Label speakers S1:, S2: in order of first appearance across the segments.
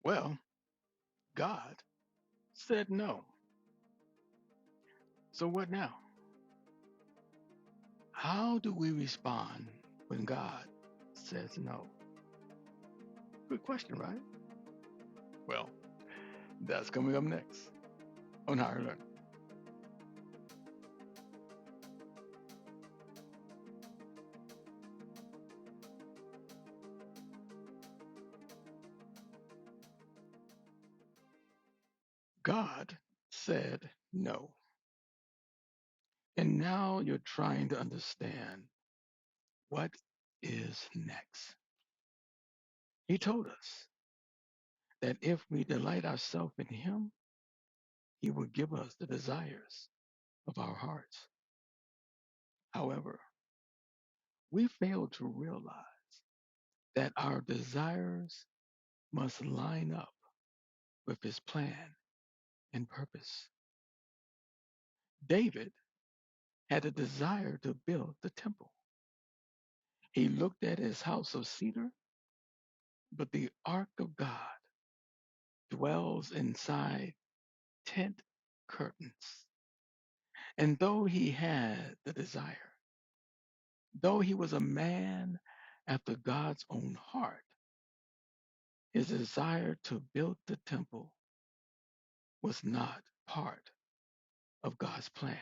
S1: Well, God said no. So what now? How do we respond when God says no? Good question, right? Well, that's coming up next on Higher Learning. God said no. And now you're trying to understand what is next. He told us that if we delight ourselves in Him, He will give us the desires of our hearts. However, we fail to realize that our desires must line up with His plan and purpose. David had a desire to build the temple. He looked at his house of cedar, but the ark of God dwells inside tent curtains. And though he had the desire, though he was a man after God's own heart, his desire to build the temple was not part of God's plan.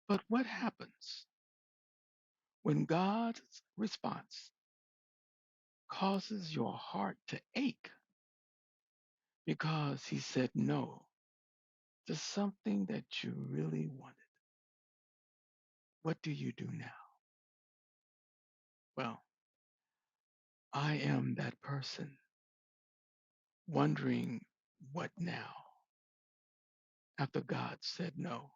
S1: But what happens when God's response causes your heart to ache because he said no to something that you really wanted? What do you do now? Well, I am that person wondering what now after God said no.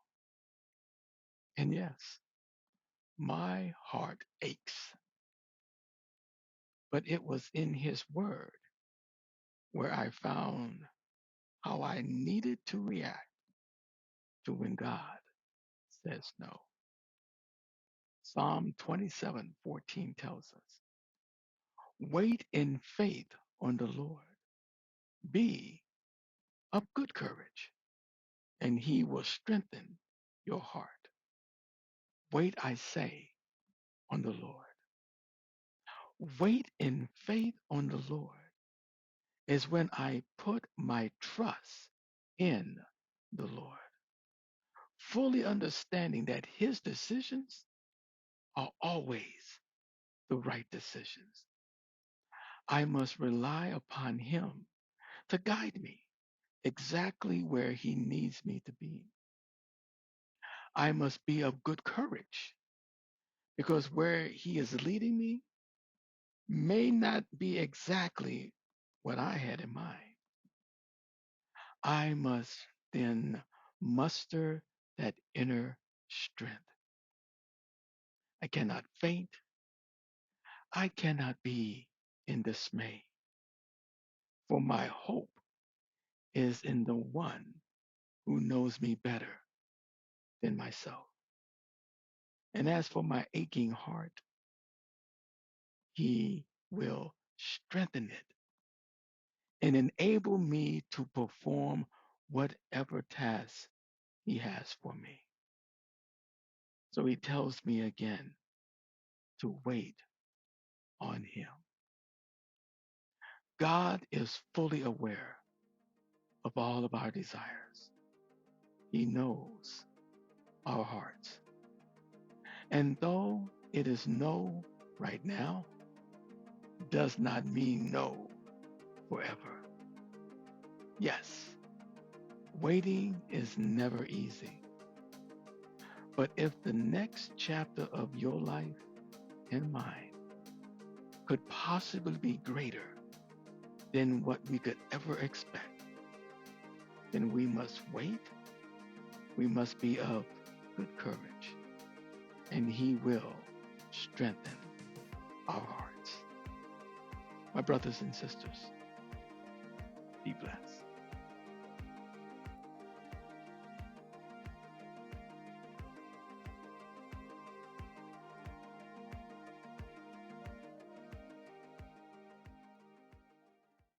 S1: And yes, my heart aches, but it was in his word where I found how I needed to react to when God says no. Psalm 27:14 tells us, wait in faith on the Lord. Be of good courage, and he will strengthen your heart. Wait, I say, on the Lord. Wait in faith on the Lord is when I put my trust in the Lord, fully understanding that his decisions are always the right decisions. I must rely upon him to guide me exactly where he needs me to be. I must be of good courage because where he is leading me may not be exactly what I had in mind. I must then muster that inner strength. I cannot faint. I cannot be in dismay. For my hope is in the one who knows me better than myself. And as for my aching heart, he will strengthen it and enable me to perform whatever task he has for me. So he tells me again to wait on him. God is fully aware of all of our desires. He knows our hearts. And though it is no right now, does not mean no forever. Yes, waiting is never easy. But if the next chapter of your life and mine could possibly be greater than what we could ever expect, then we must wait. We must be of good courage, and he will strengthen our hearts. My brothers and sisters, be blessed.